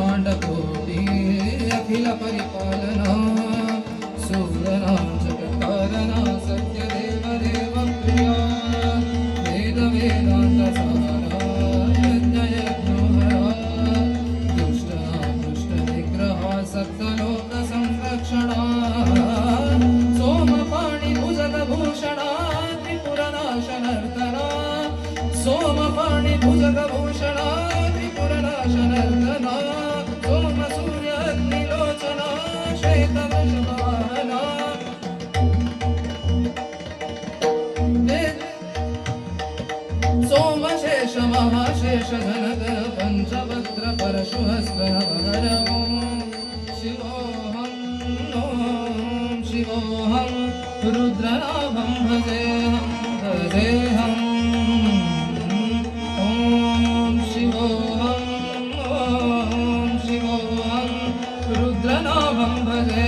ब्रह्माण्डकोटि अखिल परिपालना सूरना जगत्कारणा सत्यदेव देवप्रिया वेद वेदान्तसारा यज्ञयज्ञोहरा दुष्टना दुष्टनिग्रहा सप्तलोकसंरक्षणा सोमपाणि भुजगभूषणा त्रिपुरनाशनर्तना सोमपाणि भुजगभूषणा त्रिपुरनाशनर्तना सोम सूर्य अग्निलोचना श्वेतवृषभवाहना सोमशेष महाशेष धनधर पंचवक्त्र परशुहस्त्रनवहर ॐ शिवोऽहं शिवोऽहं रुद्रनाभं भजेऽहं भजेऽहं शिवोऽहं रुद्रनाभं भजे